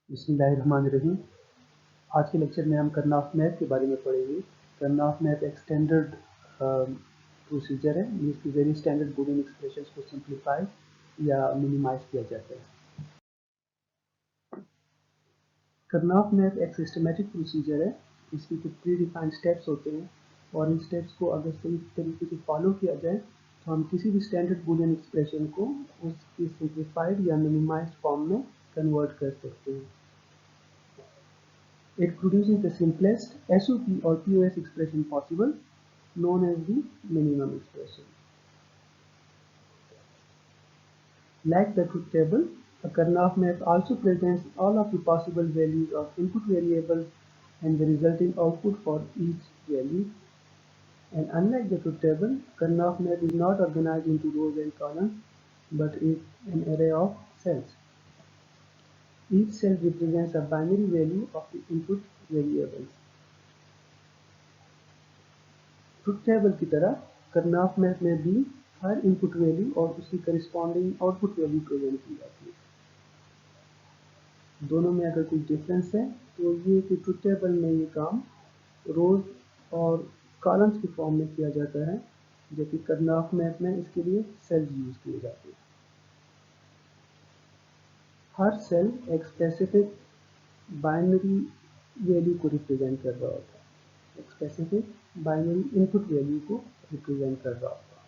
बिस्मिल्लाहिर्रहमानिर्रहीम। आज के लेक्चर में हम कर्नॉफ मैप के बारे में पढ़ेंगे। कर्नॉफ मैप एक स्टैंडर्ड प्रोसीजर है जिसकी वेरियस स्टैंडर्ड बूलियन एक्सप्रेशंस को सिंप्लीफाई या मिनिमाइज किया जाता है। कर्नॉफ मैप एक सिस्टमेटिक प्रोसीजर है। इसकी कुछ प्री डिफाइंड स्टेप्स होते हैं और इन स्टेप्स को अगर सही तरीके से फॉलो किया जाए तो हम किसी भी स्टैंडर्ड बूलियन एक्सप्रेशन को उसकी सिंप्लीफाइड या मिनिमाइज्ड फॉर्म में कन्वर्ट कर सकते हैं। It produces the simplest SOP or POS expression possible, known as the minimum expression. Like the truth table, a Karnaugh map also presents all of the possible values of input variables and the resulting output for each value. And unlike the truth table, Karnaugh map is not organized into rows and columns, but is an array of cells. Each cell represents a binary value of the input variables. Truth table की तरह कर्नॉफ map में भी हर input value और उसकी corresponding output value present की जाती है। दोनों में अगर कोई डिफरेंस है तो ये कि ट्रुथ टेबल में ये काम रोज और कॉलम्स की फॉर्म में किया जाता है, जबकि कर्नॉफ मैप में इसके लिए सेल्स यूज किए जाते हैं। हर सेल एक स्पेसिफिक बाइनरी वैल्यू को रिप्रेजेंट कर रहा होता है, एक स्पेसिफिक बाइनरी इनपुट वैल्यू को रिप्रेजेंट कर रहा होता है।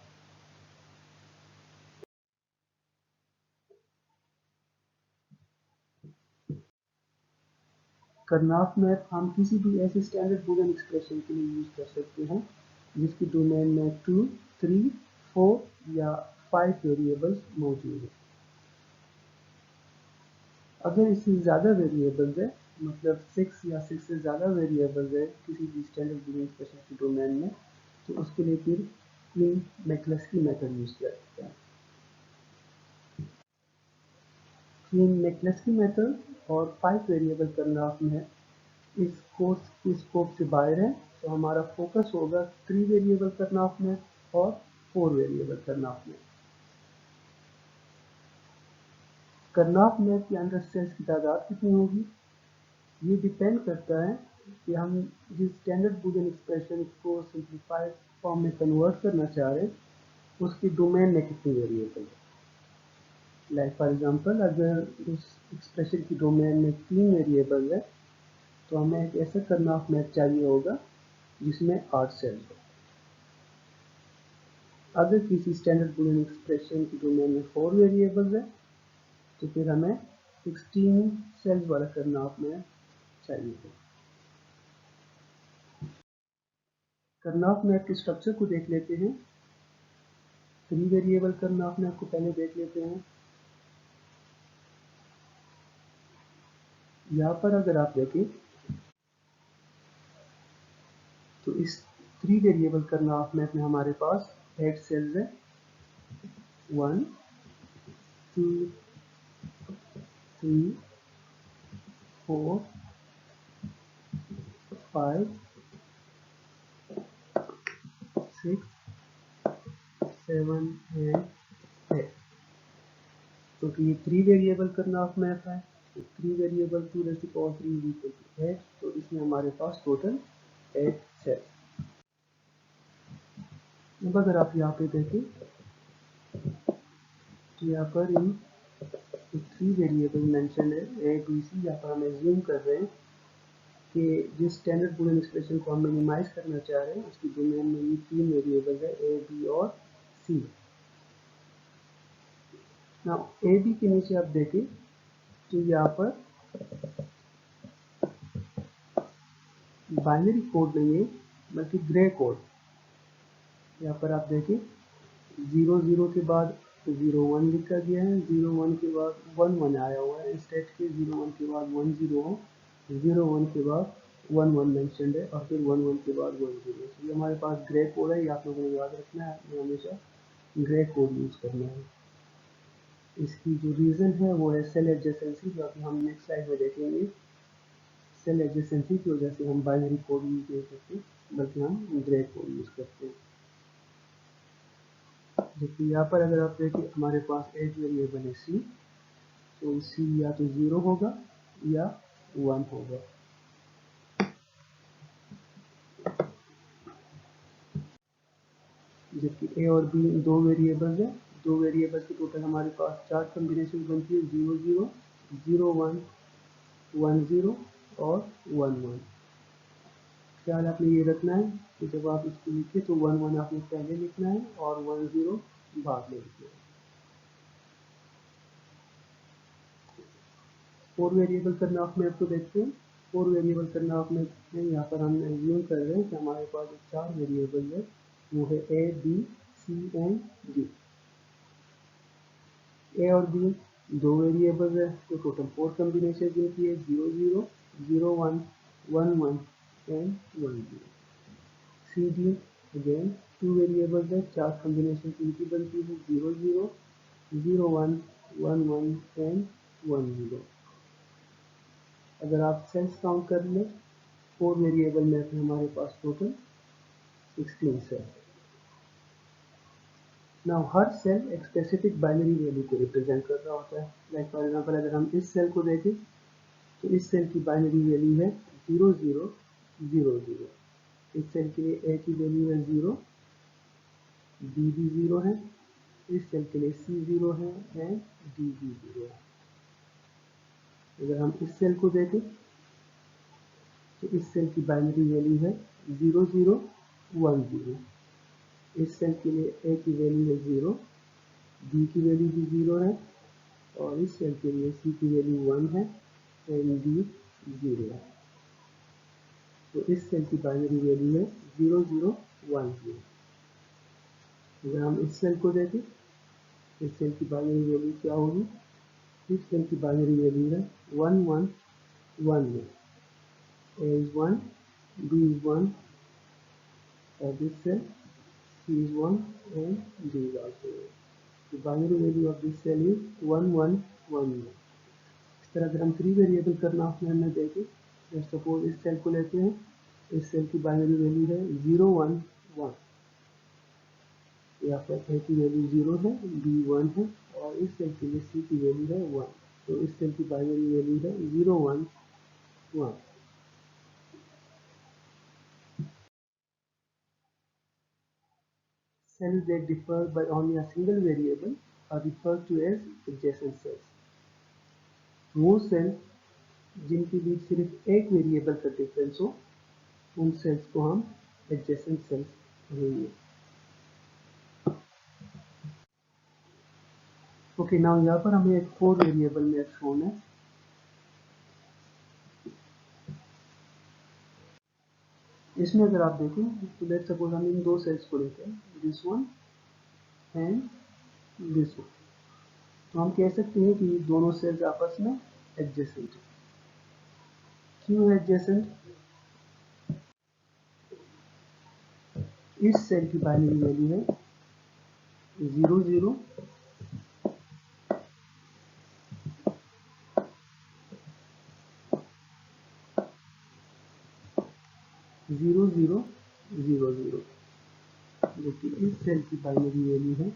कर्नॉफ मैप हम किसी भी ऐसे स्टैंडर्ड बूलियन एक्सप्रेशन के लिए यूज कर सकते हैं जिसकी डोमेन में 2, 3, 4 या 5 वेरिएबल्स मौजूद हैं। अगर इससे ज़्यादा वेरिएबल्स है, मतलब 6 या 6 से ज़्यादा वेरिएबल्स है किसी भी स्टैंडर्ड बूलियन एक्सप्रेशन की डोमेन में, तो उसके लिए फिर क्वीन मैक्लस्की मेथड यूज किया जाता है। क्वीन मैक्लस्की मेथड और 5 वेरिएबल कर्नॉफ मैप इस कोर्स की स्कोप से बाहर है, तो हमारा फोकस होगा 3 वेरिएबल कर्नॉफ मैप और 4 वेरिएबल कर्नॉफ मैप। कर्नॉफ मैप के अंदर सेल्स की तादाद कितनी होगी, ये डिपेंड करता है कि हम जिस स्टैंडर्ड बूलियन एक्सप्रेशन को सिंप्लीफाइड फॉर्म में कन्वर्ट करना चाह रहे हैं उसकी डोमेन में कितनी वेरिएबल है। लाइक फॉर एग्जांपल, अगर उस एक्सप्रेशन की डोमेन में 3 वेरिएबल है तो हमें एक ऐसा कर्नॉफ मैप चाहिए होगा जिसमें 8 सेल्स हो। अगर किसी स्टैंडर्ड बूलियन एक्सप्रेशन की डोमेन में 4 वेरिएबल्स है तो फिर हमें 16 सेल्स वाला कर्नॉफ मैप चाहिए होगा। कर्नॉफ मैप के स्ट्रक्चर को देख लेते हैं। 3 वेरिएबल कर्नॉफ मैप को पहले देख लेते हैं। यहाँ पर अगर आप देखें तो इस 3 वेरिएबल कर्नॉफ मैप में हमारे पास 8 सेल्स है। 1, 2, 3, 4, 5, 6, 7 एंड 8। तो ये 3 वेरिएबल कर्नॉफ मैप है। 3 variable 2 raised to power 3 is equal to 8, तो इसमें हमारे पास टोटल 8 सेल्स। अब अगर आप यहाँ पे देखें तो यहाँ पर इन 3 वेरिएबल मेंशन है ए बी सी। यहाँ पर हम एज्यूम कर रहे हैं कि जिस स्टैंडर्ड बूलियन एक्सप्रेशन को हम मिनिमाइज करना चाह रहे हैं उसकी डोमेन में ये 3 वेरिएबल है ए बी और सी। नाउ ए बी के नीचे आप देखें तो यहाँ पर बाइनरी कोड नहीं है बल्कि ग्रे कोड। यहाँ पर आप देखें 0 0 के बाद 0 1 लिखा गया है, 0 1 के बाद 1 1 आया हुआ है। इंस्टेड के 0 1 के बाद 1 0 हो, 0 1 के बाद 1 1 मेंशनड है और फिर 1 1 के बाद 1 0। ये हमारे पास ग्रे कोड है, ये आप लोगों ने याद रखना है, आपने हमेशा ग्रे कोड यूज़ करना है। इसकी जो रीज़न है वो है सेल एडजेसेंसी, जो अभी हम नेक्स्ट स्लाइड में देखेंगे। सेल एडजेसेंसी की वजह से हम बाइनरी कोड यूज़ नहीं करते बल्कि हम ग्रे कोड यूज़ करते हैं। जबकि यहाँ पर अगर आप देखें हमारे पास एक वेरिएबल है सी, तो सी या तो 0 होगा या 1 होगा। जबकि ए और बी दो वेरिएबल्स हैं, दो वेरिएबल्स की टोटल हमारे पास 4 कम्बिनेशन बनती है, 0 0 0 1 1 0 और 1 1। ख्याल आपने ये रखना है कि जब आप इसको लिखे तो 1 1 आपने पहले लिखना है और 1 0 बाद में लिखना है। 4 वेरिएबल करना ऑफ मैप को देखते हैं। 4 वेरिएबल करना ऑफ मैप में यहाँ पर हम एज्यूम कर रहे हैं कि हमारे पास जो 4 वेरिएबल है वो है A B C and D. A और बी दो वेरिएबल है तो टोटल 4 कम्बिनेशन जिनकी है 0 0 0 1 1 1 and 1 0। C D again 2 variables है, 4 कम्बिनेशन इनकी बनती है 0 0 0 1 1 1 एंड 1 0। अगर आप सेल्स काउंट कर लें 4 वेरिएबल में फिर हमारे पास टोटल 16 सेल। नाउ हर सेल एक स्पेसिफिक बाइनरी वैल्यू को रिप्रेजेंट कर रहा होता है। लाइक फॉर एग्जांपल अगर हम इस सेल को देखें तो इस सेल की बाइनरी वैल्यू है 0 0 0 0। इस सेल के लिए ए की वैल्यू है 0, बी भी 0 है, इस सेल के लिए सी 0 है एंड डी भी 0 है। अगर हम इस सेल को देखें तो इस सेल की बाइनरी वैल्यू है 0 0 1 0। इस सेल के लिए ए की वैल्यू है 0, बी की वैल्यू भी 0 है और इस सेल के लिए सी की वैल्यू 1 है एंड डी 0 है। तो इस सेल की बाइनरी वैल्यू है 0 0 1 0। अगर हम इस सेल को देखें इस सेल की बाइनरी वैल्यू क्या होगी? इस सेल की बाइनरी वैल्यू है 1 1 1 1। A is 1, B is 1, और this cell C is 1 and D is also 1. The binary value of this cell is 1 1 1 1। इस तरह अगर हम 3 वेरिएबल करना में देखें तो सपोज इस सेल को लेते हैं, इस सेल की बाइनरी वैल्यू है 0 1 1। यहाँ पर ए की वैल्यू 0 है, बी 1 है और इस सेल के लिए सी की वैल्यू है 1। तो इस सेल की बाइनरी वैल्यू है 0 1 1। Cells that differ by only a single variable are referred to as adjacent cells। वो सेल जिनके बीच सिर्फ एक वेरिएबल का डिफरेंस हो उन सेल्स को हम एडजेसेंट सेल्स कहेंगे। ओके, नाउ यहाँ पर हमें एक 4 वेरिएबल मैप शोन है। इसमें अगर आप देखें तो लेट्स सपोज हम इन दो सेल्स को लेते हैं, this one and this one. तो हम कह सकते हैं कि दोनों सेल्स आपस में एडजेसेंट है। क्यों एडजेसेंट? इस सेल की बाइनरी वैल्यू है 0 0 0 0 0 0, जबकि इस सेल की बाइनरी वैल्यू है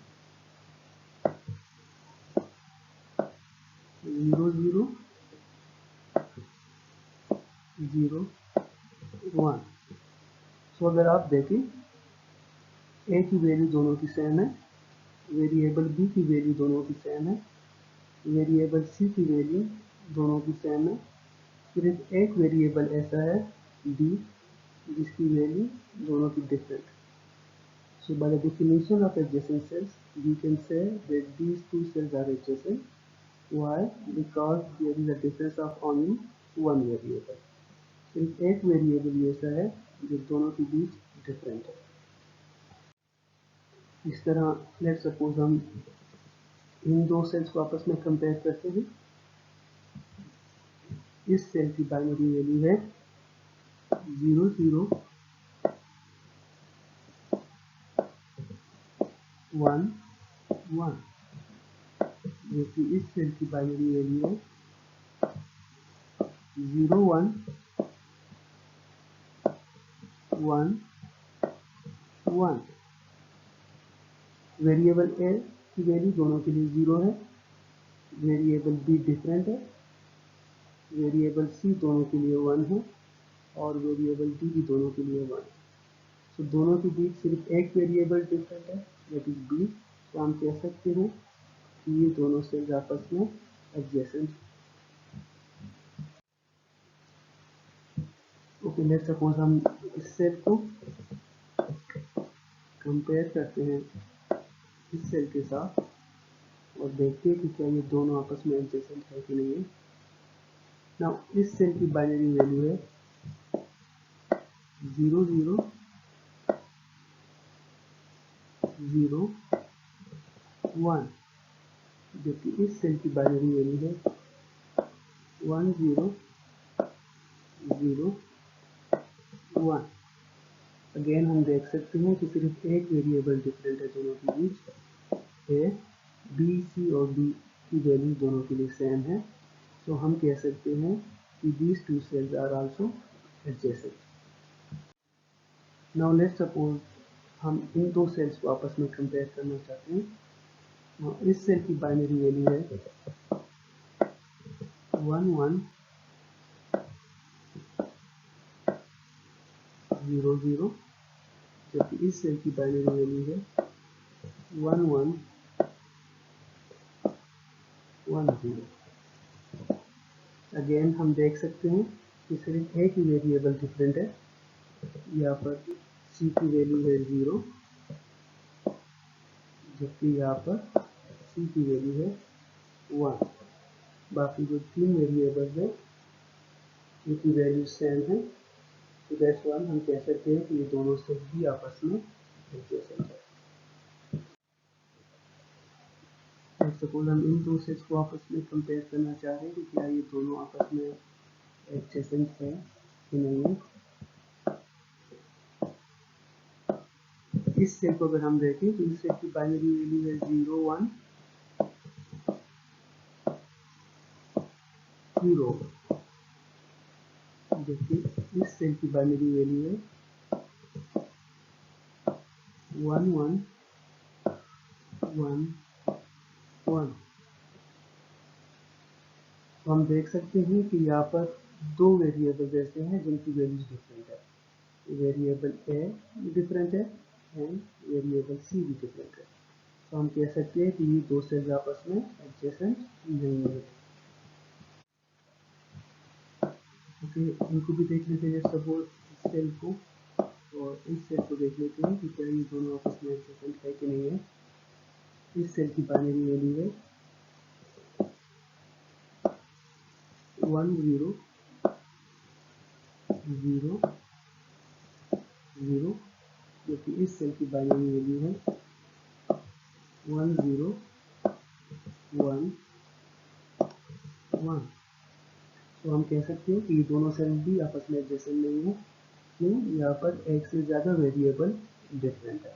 0 0 0 1। सो अगर आप देखें ए की वैल्यू दोनों की सेम है, वेरिएबल बी की वैल्यू दोनों की सेम है, वेरिएबल सी की वैल्यू दोनों की सेम है। सिर्फ एक वेरिएबल ऐसा है डी जिसकी वैल्यू दोनों की डिफरेंट है। So by the definition of adjacent cells, we can say that these two cells are adjacent. Why? Because there is a difference of only one variable. सिर्फ एक वेरिएबल ऐसा है जो दोनों के बीच डिफरेंट है। इस तरह लेट्स सपोज हम इन दो सेल्स को आपस में कंपेयर करते हैं। इस सेल की बाइनरी वैल्यू है 0 0 1 1, जबकि इस सेल की बाइनरी वैल्यू है 0 1 1 1। वेरिएबल ए की वैल्यू दोनों के लिए 0 है, वेरिएबल बी डिफरेंट है वेरिएबल सी दोनों के लिए 1 है और वेरिएबल डी भी दोनों के लिए 1 है। तो दोनों के बीच सिर्फ एक वेरिएबल डिफरेंट है, दैट इज बी। तो हम कह सकते हैं कि ये दोनों सेल्स आपस में एडजेसेंट। ओके, लेट्स सपोज हम इस सेल को कंपेयर करते हैं इस सेल के साथ और देखते हैं कि क्या ये दोनों आपस में एडजेसेंट है कि नहीं है। नाउ इस सेल की बाइनरी वैल्यू है 0 0 0 1, जबकि इस सेल की बाइनरी वैल्यू है 1 0 0 1। अगेन हम देख सकते हैं कि सिर्फ एक वेरिएबल डिफरेंट है दोनों के बीच। ए बी सी और डी की वैल्यू दोनों के लिए सेम है। तो हम कह सकते हैं कि these two cells are also adjacent. Now let's suppose हम इन दो सेल्स को आपस में कंपेयर करना चाहते हैं। Now, इस सेल की बाइनरी वैल्यू है 1 1 0 0, जबकि इस सेल की बाइनरी वैल्यू है 1 1 1 0। अगेन हम देख सकते हैं कि सिर्फ एक ही वेरिएबल डिफरेंट है। यहाँ पर सी की वैल्यू है 0, जबकि यहाँ पर सी की वैल्यू है 1। बाकी जो तीन वेरिएबल्स है उनकी वैल्यू सेम है। तो दैट्स व्हाई हम कह सकते हैं कि ये दोनों सेट भी आपस में एडजेसेंट है। सपोज हम इन दो सेट्स को आपस में कंपेयर करना चाह रहे हैं कि क्या ये दोनों आपस में एडजेसेंट है कि नहीं है। इस सेट को अगर हम देखें तो इस सेट की बाइनरी वैल्यू है 0 1 0, जबकि इस सेल की बाइनरी वैल्यू है 1 1 1 1। तो हम देख सकते हैं कि यहाँ पर दो वेरिएबल ऐसे हैं जिनकी वैल्यूज डिफरेंट है। वेरिएबल ए डिफरेंट है एंड वेरिएबल सी भी डिफरेंट है। तो हम कह सकते हैं कि ये दो सेल्स आपस में एडजेसेंट नहीं है। ओके, इनको भी देख लेते हैं सपोज इस सेल को और इस सेल को देख लेते हैं कि क्या ये दोनों आपस में एडजेसेंट है कि नहीं है। इस सेल की बाइनरी वैल्यू है 1 0 0 0, जबकि इस सेल की बाइनरी वैल्यू है 1 0 1 1। तो हम कह सकते हैं कि ये दोनों सेल भी आपस में एडजेसेंट नहीं है, क्यों? यहाँ पर एक से ज़्यादा वेरिएबल डिफरेंट है।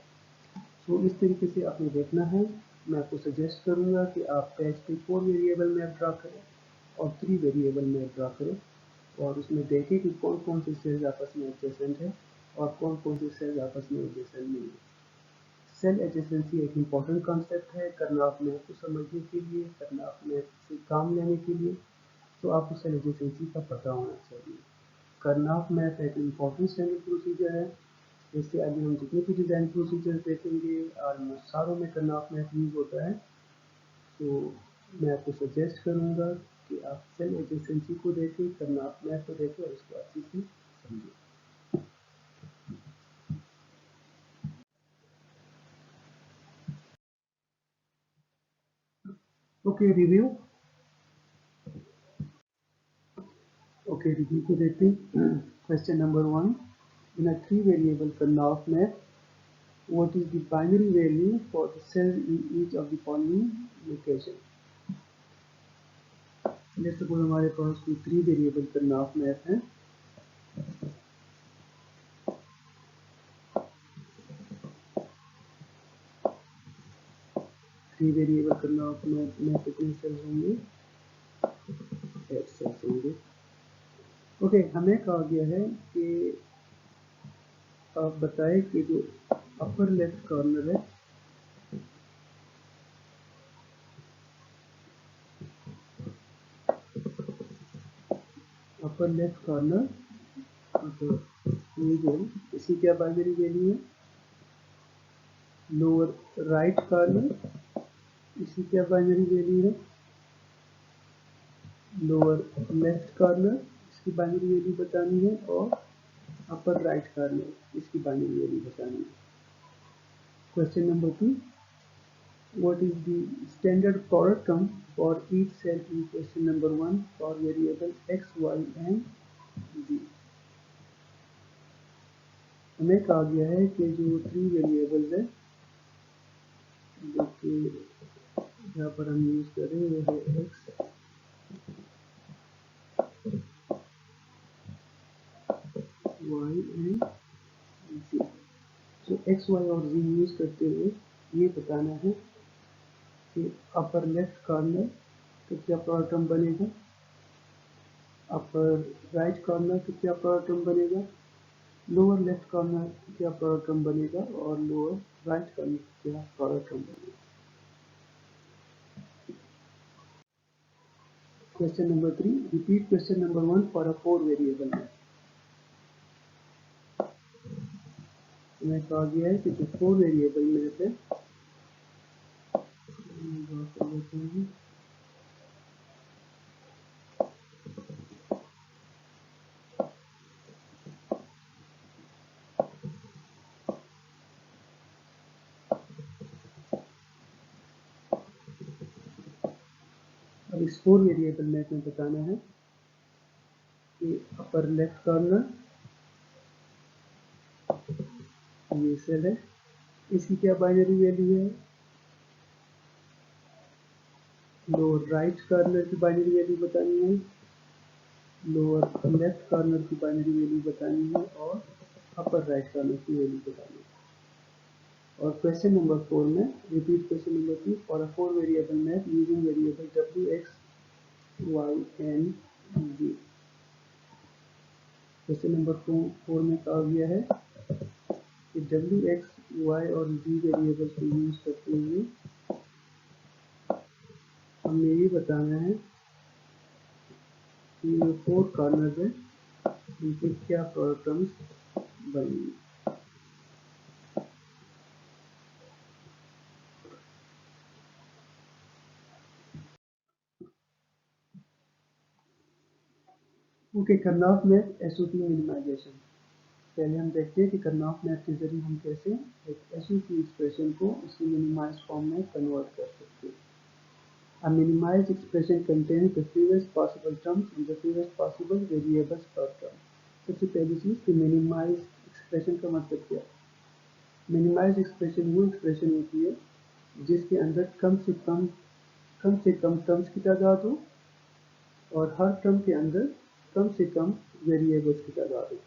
तो इस तरीके से आपने देखना है। मैं आपको सजेस्ट करूँगा कि आप पेज पे 4 वेरिएबल मैप ड्रा करें और 3 वेरिएबल मैप ड्रा करें और उसमें देखें कि कौन कौन से सेल्स आपस में एडजेसेंट है और कौन कौन से सेल्स आपस में एडजेसेंट नहीं है। सेल एडजेसेंसी एक इम्पॉर्टेंट कॉन्सेप्ट है कर्नॉफ मैप को समझने के लिए, कर्नॉफ मैप से काम लेने के लिए। तो आपको सेल एडजेसेंसी का पता होना चाहिए। कर्नॉफ मैप एक इम्पॉर्टेंट स्टैंडर्ड प्रोसीजर है। इससे आगे हम जितने भी डिज़ाइन प्रोसीजर देखेंगे ऑलमोस्ट सारों में कर्नॉफ मैप यूज होता है। तो मैं आपको सजेस्ट करूँगा कि आप सेल एडजेसेंसी को देखें, कर्नॉफ मैप को देखें और उसको अच्छे से समझें। Okay, review. ओके, रिव्यू को देखते हैं। Question number 1, in a 3 variable Karnaugh map, what is the binary value for the cells in each of the following location? Let's suppose हमारे पास कोई 3 वेरिएबल Karnaugh मैप है। थ्री वेरिएबल Karnaugh मैप में कितने sales होंगे? 8 sales होंगे। Okay, हमें कहा गया है कि आप बताएं कि जो अपर लेफ्ट कॉर्नर है अपर लेफ्ट कॉर्नर तो ये जो है इसकी क्या बाइनरी वैल्यू है, लोअर राइट कॉर्नर इसकी क्या बाइनरी वैल्यू है, लोअर लेफ्ट कॉर्नर इसकी बाइनरी वैल्यू बतानी है, और अपर राइट कॉर्नर इसकी बाइनरी वैल्यू बतानी है। Question number 2, what is the standard product term for each cell in question number 1 for variable x, y and z। हमें कहा गया है कि जो 3 वेरिएबल्स है जो कि यहाँ पर हम यूज करें वो है x, y एंड z। तो x, y और z यूज करते हुए ये बताना है कि अपर लेफ्ट कॉर्नर का क्या प्रोडक्ट टर्म बनेगा, अपर राइट कॉर्नर का क्या प्रोडक्ट टर्म बनेगा, लोअर लेफ्ट कॉर्नर क्या प्रोडक्ट टर्म बनेगा, और लोअर राइट कॉर्नर क्या प्रोडक्ट टर्म बनेगा। Question number 3, repeat question number 1 for a 4 variable map. हमें कहा गया है कि जो 4 वेरिएबल मैप है, अब इस 4 वेरिएबल मैप में बताना है कि अपर लेफ्ट कॉर्नर ये सेल है, इसकी क्या बाइनरी वैल्यू है, लोअर राइट कॉर्नर की बाइनरी वैल्यू बतानी है, लोअर लेफ्ट कॉर्नर की बाइनरी वैल्यू बतानी है, और अपर राइट कॉर्नर की वैल्यू बतानी है। और क्वेश्चन नंबर 4 में repeat question number 2 for a 4 variable map using variable w, x, y and z। Question number 4 में कहा गया है कि w, x, y और z वेरिएबल्स को यूज करते हुए हमें ये बताना है कि ये 4 कॉर्नर है इनके क्या प्रोडक्ट टर्म्स बनेंगे। Okay, Karnaugh map SOP minimisation. पहले हम देखते हैं कि करनौघ मैप के जरिए हम कैसे एक एसओपी एक्सप्रेशन को उसकी मिनिमाइज्ड फॉर्म में कन्वर्ट कर सकते हैं। A minimized expression contains the fewest possible terms and the fewest possible variables per term। सबसे पहली चीज कि मिनिमाइज्ड एक्सप्रेशन का मतलब क्या है। मिनिमाइज्ड एक्सप्रेशन वो एक्सप्रेशन होती है जिसके अंदर कम से कम टर्म्स की तादाद हो और हर टर्म के अंदर कम से कम वेरिएबल्स की तादाद हो।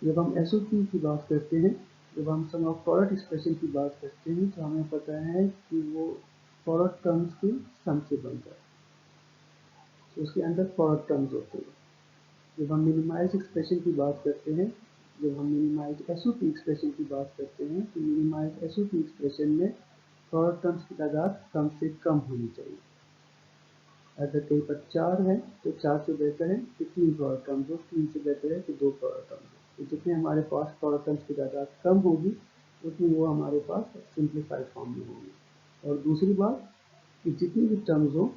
जब हम एसओपी की बात करते हैं, जब हम सम ऑफ प्रोडक्ट एक्सप्रेशन की बात करते हैं तो हमें पता है कि वो प्रोडक्ट टर्म्स के सम से बनता है, तो उसके अंदर प्रोडक्ट टर्म्स होते हैं। जब हम मिनिमाइज एक्सप्रेशन की बात करते हैं, जब हम मिनिमाइज एसओपी एक्सप्रेशन की बात करते हैं तो मिनिमाइज एसओपी एक्सप्रेशन में प्रोडक्ट टर्म्स की तादाद कम से कम होनी चाहिए। अगर कहीं पर 4 है तो 4 से बेहतर है कि 3 प्रोडक्ट टर्म्स हो, 3 से बेहतर है कि 2 प्रोडक्ट टर्म्स हो। तो जितने हमारे पास प्रोडक्ट टर्म्स की तादाद कम होगी उतनी वो हमारे पास सिंप्लीफाइड फॉर्म में होगी। और दूसरी बात कि जितनी भी टर्म्स हो,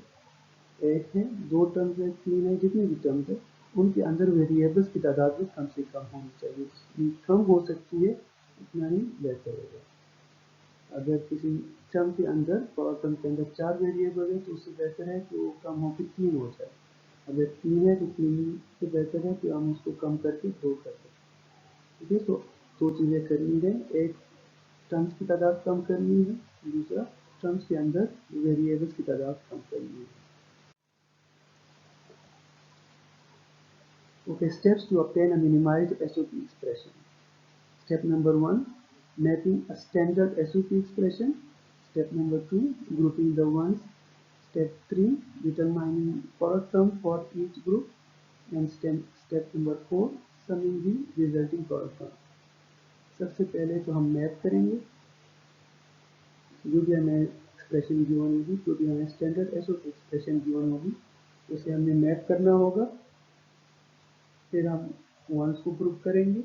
1 है, 2 टर्म्स है, 3 है, जितनी भी टर्म्स है उनके अंदर वेरिएबल्स की तादाद भी कम से कम होनी चाहिए। जितनी कम हो सकती है उतना ही बेहतर होगा। अगर किसी टर्म के अंदर प्रोडक्ट टर्म के अंदर 4 वेरिएबल है तो उससे बेहतर है कि वो कम होकर 3 हो जाए। अगर 3 है तो 3 से बेहतर है कि हम उसको कम करके 2 कर दें। ठीक है, तो 2 चीज़ें करनी है, एक टर्म्स की तादाद कम करनी है, दूसरा टर्म्स के अंदर वेरिएबल्स की तादाद कम करनी है। Okay, steps to obtain a minimized SOP expression. Step number 1, mapping a standard SOP expression. Step number 2, grouping the ones. Step 3, determining product term for each group. And step number 4, summing the resulting product term. सबसे पहले तो हम map करेंगे जो भी हमें expression given होगी, जो भी हमें स्टैंडर्ड एसओपी एक्सप्रेशन गिवन होगी उसे हमें मैप करना होगा। फिर हम वंस को ग्रुप करेंगे।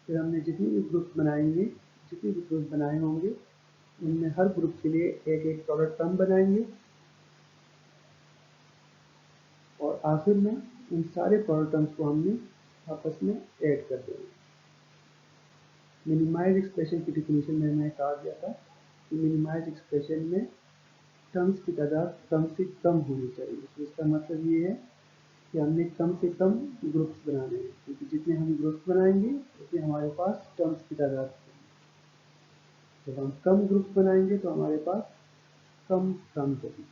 फिर हमने जितने भी ग्रुप्स बनाएंगे, जितने भी ग्रुप बनाए होंगे, उनमें हर ग्रुप के लिए एक एक प्रोडक्ट टर्म बनाएंगे और आखिर में इन सारे प्रोडक्ट टर्म्स को हमने आपस में ऐड कर देंगे। मिनिमाइज एक्सप्रेशन की डिफिनेशन में हमें कहा गया था कि मिनिमाइज एक्सप्रेशन में टर्म्स की तादाद कम से कम होनी चाहिए। तो इसका मतलब ये है कि हमने कम से कम ग्रुप्स बनाने हैं, क्योंकि जितने हम ग्रुप्स बनाएंगे उतने हमारे पास टर्म्स की तादाद होगी। जब हम कम ग्रुप्स बनाएंगे तो हमारे पास कम टर्म्स होगी।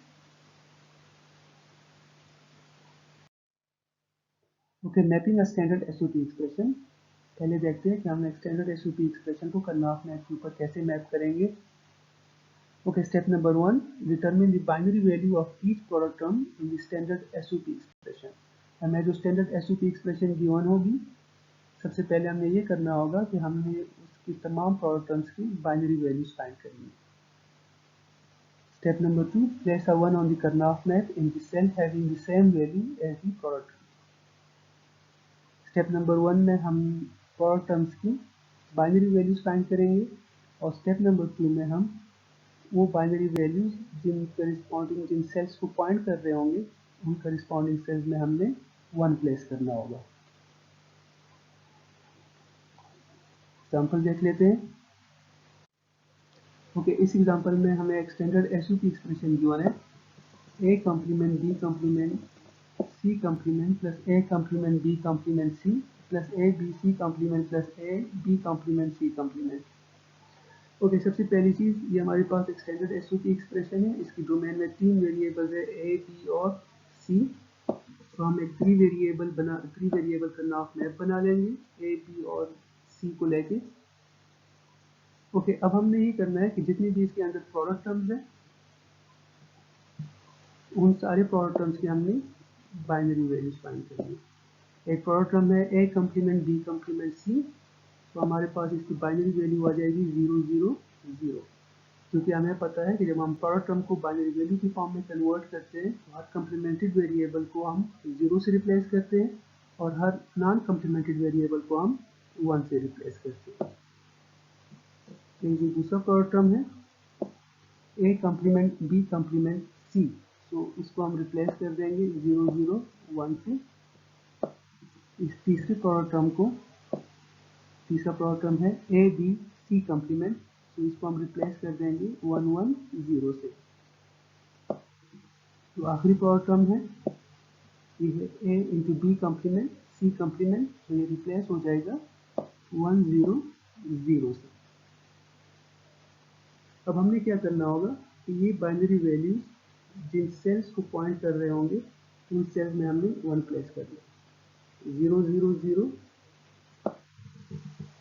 Okay, mapping a standard SOP expression. पहले देखते हैं कि हम स्टैंडर्ड एसओपी एक्सप्रेशन को करनौघ मैप के ऊपर कैसे मैप करेंगे। Okay, step number 1, determine the binary value of each product term in the standard SOP expression. हमें जो स्टैंडर्ड एसओपी एक्सप्रेशन गिवन होगी, सबसे पहले हमने ये करना होगा कि हमने उसकी तमाम प्रोडक्ट टर्म्स की बाइनरी वैल्यूज फाइंड करनी है। Step number 2, place a 1 on the Karnaugh map in the cell having the same value as the product. Step number 1 में हम प्रोडक्ट टर्म्स की बाइनरी वैल्यूज फाइंड करेंगे और स्टेप नंबर 2 में हम वो बाइनरी वैल्यूज जिन सेल्स को पॉइंट कर रहे होंगे, उन करिस्पॉन्डिंग सेल्स में हमने 1 प्लेस करना होगा। एग्जाम्पल देख लेते हैं। ओके, इस एग्जाम्पल में हमें एक स्टैंडर्ड एसओपी एक्सप्रेशन गिवन है, a complement b complement c complement plus a complement b complement c plus a b c complement plus a b complement c complement। Okay, सबसे पहली चीज, ये हमारे पास एक स्टैंडर्ड एसओपी एक्सप्रेशन है। इसकी domain में 3 वेरिएबल्स है, a b और c। तो हम एक थ्री वेरिएबल करनौघ मैप बना लेंगे a b और c को लेके। ओके, अब हमने ये करना है कि जितने भी इसके अंदर प्रोडक्ट टर्म्स हैं, उन सारे प्रोडक्ट टर्म्स की हमने बाइनरी वैल्यूज फाइंड करनी है। एक प्रोडक्ट टर्म है a complement b complement c, तो हमारे पास इसकी बाइनरी वैल्यू आ जाएगी 0 0 0, क्योंकि हमें पता है कि जब हम प्रोडक्ट टर्म को बाइनरी वैल्यू की फॉर्म में कन्वर्ट करते हैं तो हर कंप्लीमेंटेड वेरिएबल को हम 0 से रिप्लेस करते हैं और हर नॉन कंप्लीमेंटेड वेरिएबल को हम 1 से रिप्लेस करते हैं। तो ये दूसरा प्रोडक्ट टर्म है a complement b complement c, तो इसको हम रिप्लेस कर देंगे 0 0 1 से। इस तीसरे प्रोडक्ट टर्म को, तीसरा प्रोडक्ट टर्म है a b c कंप्लीमेंट, तो इसको हम रिप्लेस कर देंगे 1 1 0 से। तो आखिरी प्रोडक्ट टर्म है, ये है a into B complement c complement, तो ये रिप्लेस हो जाएगा 1 0 0 से। अब हमने क्या करना होगा कि ये बाइनरी वैल्यूज जिन सेल्स को पॉइंट कर रहे होंगे, उन सेल्स में हमने 1 प्लेस कर दिया। 0 0 0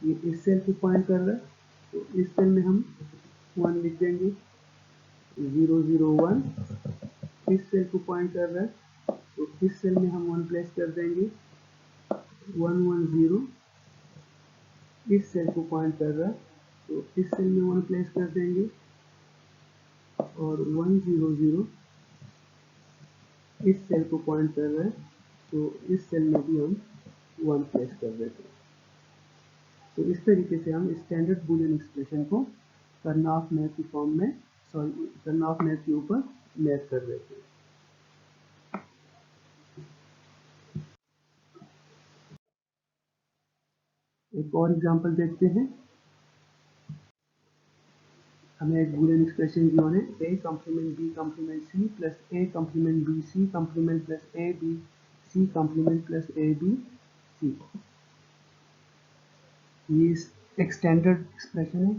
ये इस सेल को पॉइंट कर रहा है, तो इस सेल में हम 1 लिख देंगे। 0 0 1 इस सेल को पॉइंट कर रहा है, तो इस सेल में हम 1 प्लेस कर देंगे। 1 1 0 इस सेल को पॉइंट कर रहा है, तो इस सेल में 1 प्लेस कर देंगे और 1 0 0 इस सेल को पॉइंट कर रहा है, तो इस सेल में भी हम 1 प्लेस कर देते हैं। तो इस तरीके से हम स्टैंडर्ड बूलियन एक्सप्रेशन को करनौघ मैप की फॉर्म में, करनौघ मैप के ऊपर मैप कर देते हैं। एक और एग्जांपल देखते हैं। हमें एक बूलियन एक्सप्रेशन गिवन है, a complement b complement c plus a complement b c complement plus a b c complement plus a b c। ये एक स्टैंडर्ड एक्सप्रेशन है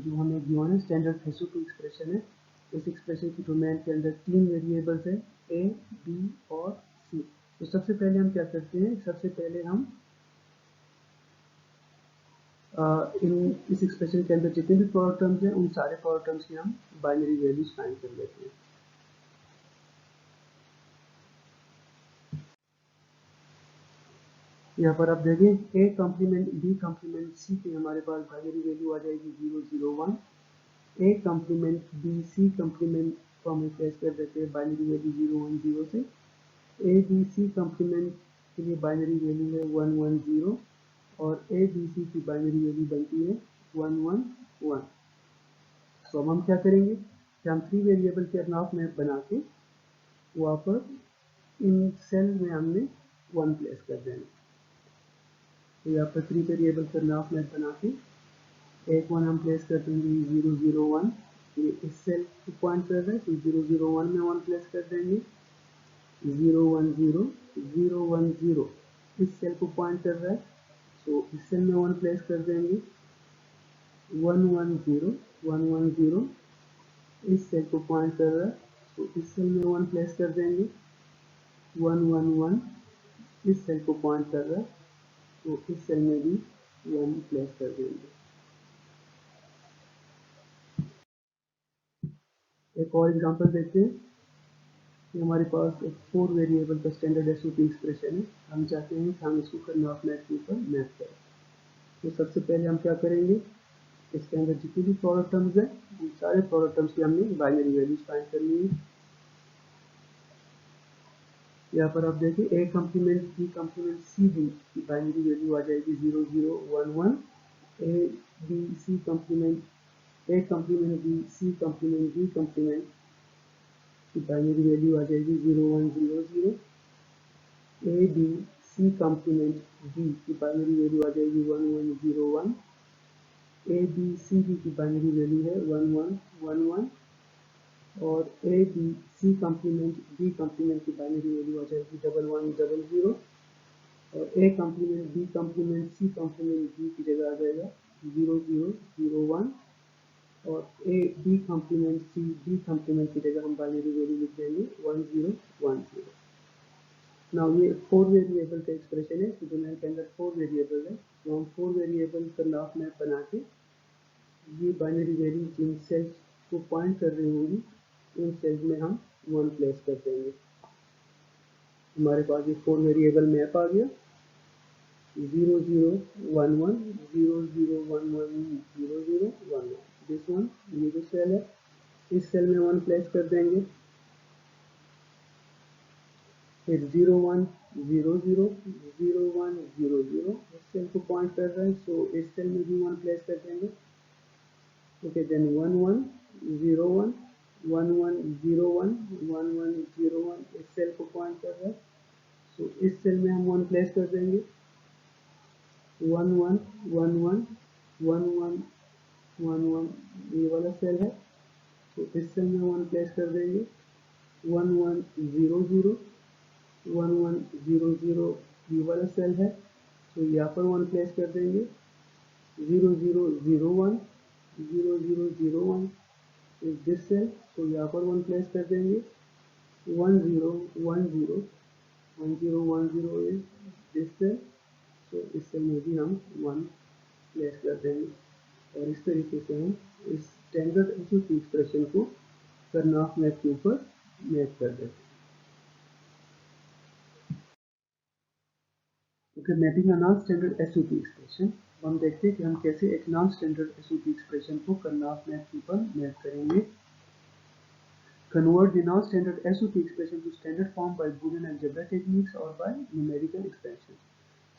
जो हमें गिवन है, स्टैंडर्ड एसओपी एक्सप्रेशन है। इस एक्सप्रेशन की डोमेन के अंदर 3 वेरिएबल्स है, a b और c। तो सबसे पहले हम क्या करते हैं, सबसे पहले हम इस एक्सप्रेशन के अंदर जितने भी प्रोडक्ट टर्म्स हैं, उन सारे प्रोडक्ट टर्म्स की हम बाइनरी वैल्यूज फाइंड कर लेते हैं। यहाँ पर आप देखें a complement b complement c की हमारे पास बाइनरी वैल्यू आ जाएगी 0 0 1। a complement b c complement को हम रिप्लेस कर देते हैं बाइनरी वैल्यू 0 1 0 से। ए बी सी कॉम्प्लीमेंट के लिए बाइनरी वैल्यू है 110 और ए बी सी की बाइनरी वैल्यू बनती है 111। तो अब हम क्या करेंगे कि हम 3 वेरिएबल के अरनाफ मैप बना के वहाँ पर इन सेल में हमने 1 प्लेस कर देंगे। तो यहाँ पर 3 वेरिएबल का अरनाफ मैप बना के एक 1 हम प्लेस कर देंगे 001, ये इस सेल को पॉइंट कर रहा है, तो 001 में 1 प्लेस कर देंगे। 010 010 इस सेल को पॉइंट कर रहा है, तो इस सेल में 1 प्लेस कर देंगे। 110 110 इस सेल को पॉइंट कर रहा है, तो इस सेल में 1 प्लेस कर देंगे। 111 इस सेल को पॉइंट कर रहा है, तो इस सेल में भी 1 प्लेस कर देंगे। एक और एग्जांपल देखते हैं कि हमारे पास एक 4 वेरिएबल का स्टैंडर्ड एसओपी एक्सप्रेशन है। हम चाहते हैं कि हम इसको कर्नल मैप के ऊपर मैप करें। तो सबसे पहले हम क्या करेंगे, इसके अंदर जितनी भी प्रोडक्ट टर्म्स है उन सारे प्रोडक्ट टर्म्स की हमने बाइनरी वैल्यूज फाइंड करनी है। यहाँ पर आप देखिए A complement B complement C D की बाइनरी वैल्यू आ जाएगी 0011। A B C complement A complement B C complement B complement की बाइनरी वैल्यू आ जाएगी 0100। A B C complement B की बाइनरी वैल्यू आ जाएगी 1101। ए बी सी डी की बाइनरी वैल्यू है 1111 और A B C complement B complement की बाइनरी वैल्यू आ जाएगी 1100 और A complement B complement C complement B की जगह आ जाएगा 0001 और A B complement C B complement की जगह हम बाइनरी वैल्यू लिख देंगे 1010। नाउ ये 4 वेरिएबल का एक्सप्रेशन है, तो डोमेन के अंदर 4 वेरिएबल है, तो हम 4 वेरिएबल का लाफ मैप बना के ये बाइनरी वैल्यू जिन सेल्स को पॉइंट कर रही होंगी उन सेल्स में हम 1 प्लेस कर देंगे। हमारे पास ये 4 वेरिएबल मैप आ गया 0011 0011 0011। दिस वन, ये जो सेल है इस सेल में 1 प्लेस कर देंगे। फिर 0100 0100 इस सेल को पॉइंट कर रहा है, सो इस सेल में भी 1 प्लेस कर देंगे। ओके, देन 1101 1101 1101 इस सेल को पॉइंट कर रहा है, सो इस सेल में हम 1 प्लेस कर देंगे। 1111 1111 ये वाला सेल है, तो इस सेल में 1 प्लेस कर देंगे। 1100 1100 ये वाला सेल है, तो यहाँ पर 1 प्लेस कर देंगे। 0001 0001 इस दिस सेल, तो यहाँ पर 1 प्लेस कर देंगे। 1010 1010 इज दिस सेल, तो इस सेल में भी हम 1 प्लेस कर देंगे। और इस तरीके से हम इस स्टैंडर्ड एसओपी एक्सप्रेशन को कर्नल मैप के ऊपर मैप कर देते हैं। Okay, mapping a non standard SOP expression. हम देखते हैं कि हम कैसे एक नॉन स्टैंडर्ड एसओपी एक्सप्रेशन को कर्नल मैप के ऊपर मैप करेंगे। Convert the non-standard SOP expression to standard form by Boolean algebra techniques or by numerical expansion।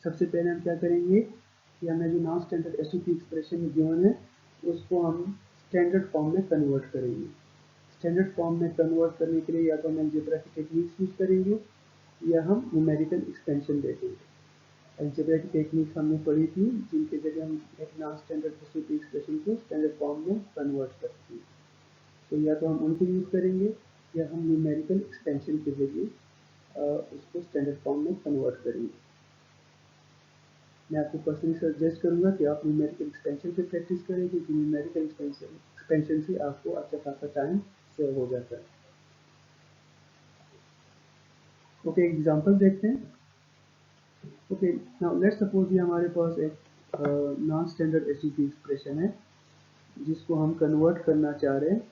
सबसे पहले हम क्या करेंगे कि हमें जो non standard SOP expression given है उसको हम स्टैंडर्ड फॉर्म में कन्वर्ट करेंगे। स्टैंडर्ड फॉर्म में कन्वर्ट करने के लिए या तो हम अलजेब्रा की टेक्निक्स यूज करेंगे या हम न्यूमेरिकल एक्सपेंशन देखेंगे। अलजेब्रा की टेक्निक्स हमने पढ़ी थी जिनके जरिए हम एक नॉन स्टैंडर्ड एसओपी एक्सप्रेशन को स्टैंडर्ड फॉर्म में कन्वर्ट करते हैं। तो या तो हम उनको यूज़ करेंगे या हम न्यूमेरिकल एक्सपेंशन के जरिए उसको स्टैंडर्ड फॉर्म में कन्वर्ट करेंगे। मैं आपको पर्सनली सजेस्ट करूंगा कि आप न्यूमेरिकल एक्सपेंशन पे प्रैक्टिस करें, क्योंकि न्यूमेरिकल एक्सपेंशन से आपको अच्छा खासा टाइम सेव हो जाता है। ओके, एग्जांपल देखते हैं। ओके, नाउ लेट्स सपोज ये हमारे पास एक नॉन स्टैंडर्ड एसओपी एक्सप्रेशन है जिसको हम कन्वर्ट करना चाह रहे हैं,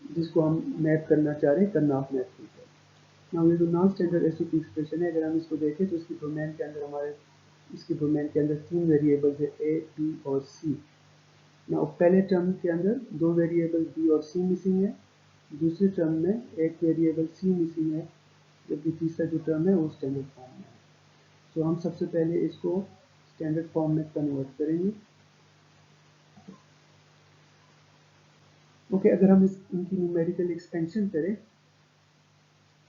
जिसको हम मैप करना चाह रहे हैं कर्नल मैप के ऊपर। नाउ ये जो नॉन स्टैंडर्ड एसओपी एक्सप्रेशन है, अगर हम इसको देखें तो इसकी डोमेन के अंदर इसकी डोमेन के अंदर 3 वेरिएबल्स है ए बी और सी। नाउ पहले टर्म के अंदर 2 वेरिएबल बी और सी मिसिंग है, दूसरे टर्म में एक वेरिएबल सी मिसिंग है, जबकि तीसरा जो टर्म है वो स्टैंडर्ड फॉर्म में है। तो हम सबसे पहले इसको स्टैंडर्ड फॉर्म में कन्वर्ट करेंगे। ओके, अगर हम इनकी न्यूमेरिकल एक्सपेंशन करें,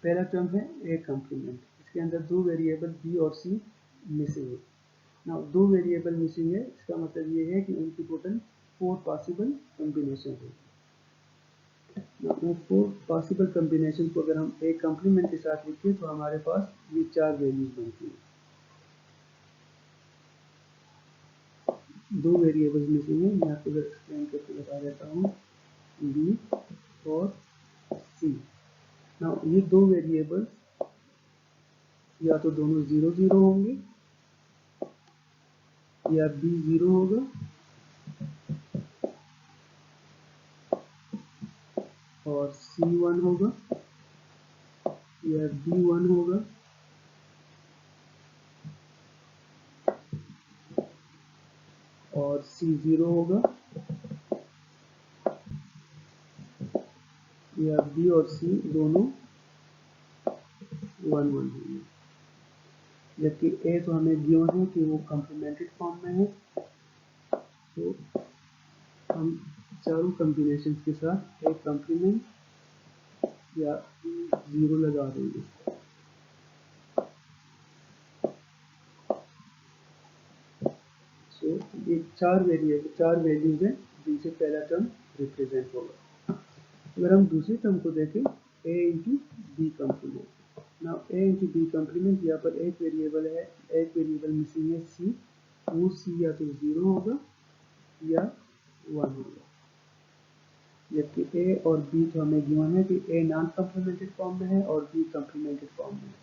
पहला टर्म है ए कॉम्प्लीमेंट, इसके अंदर दो वेरिएबल बी और सी मिसिंग है। ना दो वेरिएबल मिसिंग है, इसका मतलब ये है कि उनकी टोटल 4 पॉसिबल कॉम्बिनेशन है। उन 4 पॉसिबल कॉम्बिनेशन को अगर हम ए कॉम्प्लीमेंट के साथ लिखें तो हमारे पास ये 4 वैल्यूज बनती है। दो वेरिएबल्स मिसिंग है, मैं आपको एक्सप्लेन करके बता देता हूँ, बी और सी। ना ये दो वेरिएबल्स या तो दोनों 0 0 होंगे या बी 0 होगा और सी 1 होगा या बी 1 होगा और सी 0 होगा या बी और सी दोनों 1 1 होंगे। जबकि ए तो हमें गिवन है कि वो कॉम्प्लीमेंटेड फॉर्म में है, तो हम चारों कॉम्बिनेशन के साथ एक कॉम्प्लीमेंट या 0 लगा देंगे। तो ये चार वैल्यूज हैं जिनसे पहला टर्म रिप्रेजेंट होगा। अगर हम दूसरी टर्म को देखें, ए इंटू बी कॉम्प्लीमेंट। ना ए इंटू बी कॉम्प्लीमेंट, यहाँ पर एक वेरिएबल मिसिंग है सी, वो सी या तो 0 होगा या 1 होगा। जबकि ए और बी तो हमें गिवन है कि ए नॉन कॉम्प्लीमेंटेड फॉर्म में है और बी कॉम्प्लीमेंटेड फॉर्म में है,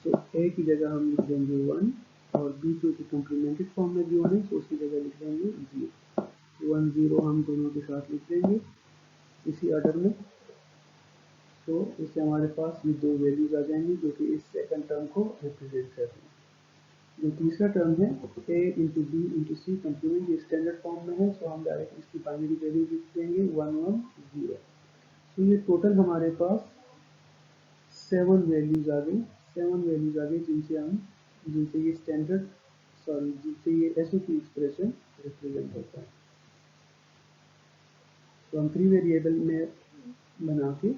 तो ए की जगह हम लिख देंगे 1 और बी को कॉम्प्लीमेंटेड फॉर्म में गिवन है तो उसकी जगह लिख देंगे 0। 1 0 हम दोनों के साथ लिख देंगे इसी ऑर्डर में। तो इससे हमारे पास ये दो वैल्यूज आ जाएंगी जो कि इस सेकंड टर्म को रिप्रेजेंट कर रही है। जो तीसरा टर्म है A into B into C complement, ये स्टैंडर्ड फॉर्म में है, तो हम डायरेक्ट इसकी बाइनरी वैल्यू लिख देंगे 1 1 0। तो ये टोटल हमारे पास 7 वैल्यूज आ गई जिनसे ये एसओपी एक्सप्रेशन रिप्रेजेंट होता है। तो हम 3 वेरिएबल में बना के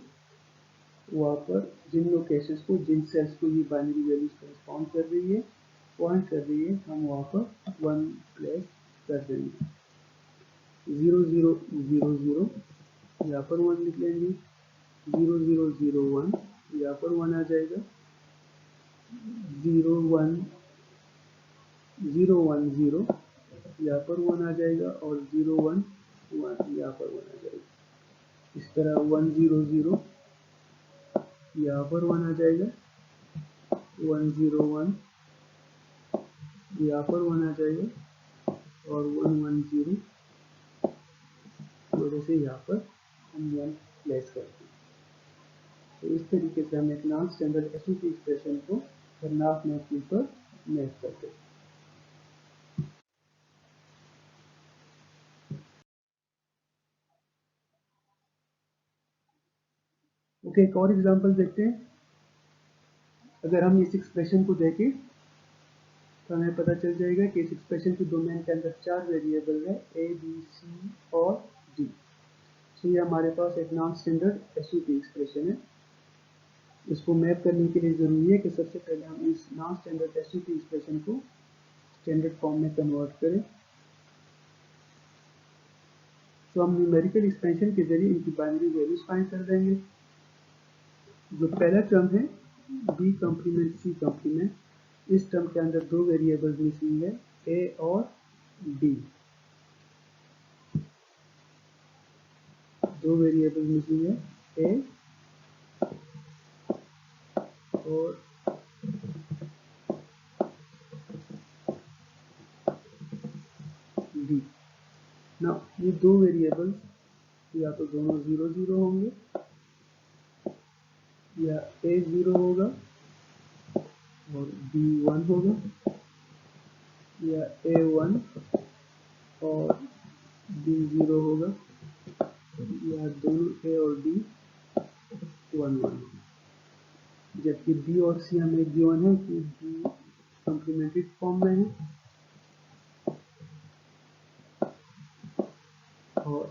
वहाँ पर जिन लोकेशंस को, जिन सेल्स को ये बाइनरी वैल्यूज करेस्पॉन्ड कर रही है, पॉइंट कर रही है, हम वहाँ पर 1 प्लेस कर देंगे। 0 0 0 0 यहाँ पर 1 लिख लेंगे, 0 0 0 1 यहाँ पर 1 आ जाएगा, 0 1 0 1 0 यहाँ पर 1 आ जाएगा और 0 1 1 यहाँ पर 1 आ जाएगा। इस तरह 1 0 0 यहाँ पर 1 आ जाएगा, 1 0 1 यहाँ पर 1 आ जाएगा और 1 1 0 वजह से यहाँ पर हम 1 प्लेस करते हैं। तो इस तरीके से हम एक नॉन स्टैंडर्ड एसओपी एक्सप्रेशन को करनाफ मैप के ऊपर मैप करते हैं। ओके, एक और एग्जांपल देखते हैं। अगर हम इस एक्सप्रेशन को देखें तो हमें पता चल जाएगा कि इस एक्सप्रेशन की डोमेन के अंदर 4 वेरिएबल है, ए बी सी और डी। तो ये हमारे पास एक नॉन स्टैंडर्ड एसओपी एक्सप्रेशन है। इसको मैप करने के लिए ज़रूरी है कि सबसे पहले हम इस नॉन स्टैंडर्ड एसओपी एक्सप्रेशन को स्टैंडर्ड फॉर्म में कन्वर्ट करें। तो हम न्यूमेरिकल एक्सपेंशन के जरिए इनकी बाइनरी वैल्यूज फाइंड कर देंगे। जो पहला टर्म है बी कॉम्प्लीमेंट सी कॉम्प्लीमेंट, इस टर्म के अंदर दो वेरिएबल्स मिसिंग है, ए और डी। दो वेरिएबल मिसिंग है, ए और डी। ना ये दो वेरिएबल्स या तो दोनों 0 0 होंगे या ए 0 होगा और बी 1 होगा या ए 1 और बी 0 होगा या दोनों ए और डी 1 1, जबकि बी और सी हमें गिवन है कि बी कॉम्प्लीमेंट्री फॉर्म में है और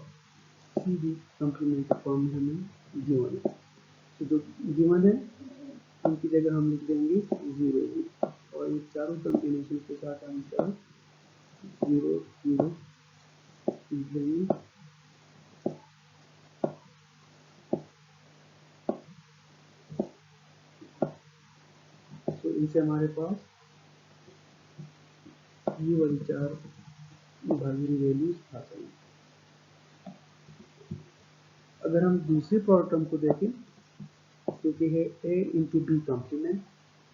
सी भी कॉम्प्लीमेंट्री फॉर्म में हमें गिवन है। तो जो गिवन है उनकी जगह हम लिख देंगे 0 और ये चारों कॉम्बिनेशन के साथ आंसर 0 0 लिख देंगे। तो इनसे हमारे पास ये वाली चार बाइनरी वैल्यूज आ गई। अगर हम दूसरे प्रोडक्ट टर्म को देखें क्योंकि है a into B complement,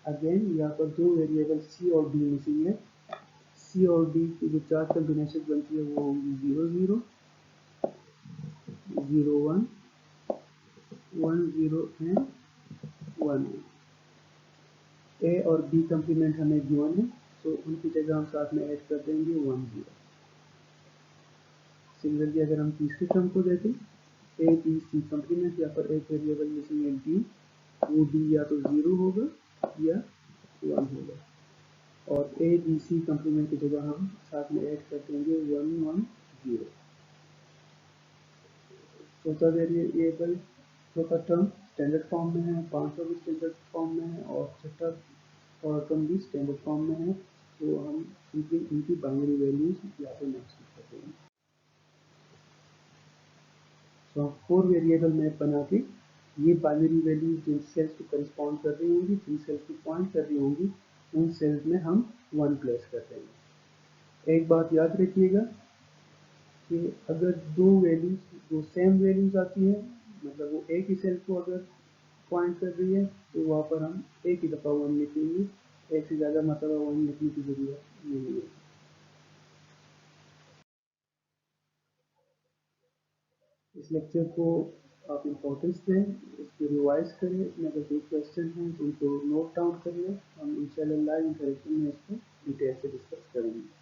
again यहाँ पर दो वेरिएबल c और d मिसिंग है। c और d की जो चार कॉम्बिनेशन बनती है वो होंगी 0 0 0 1 1 0 एंड 1 1। a और b कॉम्प्लीमेंट हमें गिवन है तो उनकी जगह हम साथ में ऐड कर देंगे 1 0। सिमिलरली अगर हम तीसरे टर्म को देखें a b c कॉम्प्लीमेंट, यहाँ पर एक वेरिएबल मिसिंग है d, वो d या तो 0 होगा या 1 होगा और a b c कॉम्प्लीमेंट की जगह हम साथ में ऐड कर देंगे 1 1 0। चौथा वेरिएबल चौथा टर्म स्टैंडर्ड फॉर्म में है, पांचवा भी स्टैंडर्ड फॉर्म में है और छठा और टर्म भी स्टैंडर्ड फॉर्म में है। तो हम इनकी बाइनरी वैल्यूज यहाँ पे मेंशन कर देंगे। तो हम 4 वेरिएबल मैप बना के ये बाइनरी वैल्यूज जिन सेल्स को करिस्पॉन्ड कर रही होंगी, जिन सेल्स को पॉइंट कर रही होंगी, उन सेल्स में हम 1 प्लेस कर देंगे। एक बात याद रखिएगा कि अगर दो सेम वैल्यूज आती है, मतलब वो एक ही सेल को अगर पॉइंट कर रही है तो वहाँ पर हम एक ही दफ़ा 1 लिखेंगे, एक से ज़्यादा मरतबा 1 लिखने की ज़रूरत नहीं है। इस लेक्चर को आप इम्पोर्टेंस दें, इसको रिवाइज करें, इसमें अगर कोई क्वेश्चन हैं तो उनको नोट डाउन करिए। हम इंशाल्लाह लाइव इंटरेक्शन में इसको डिटेल से डिस्कस करेंगे।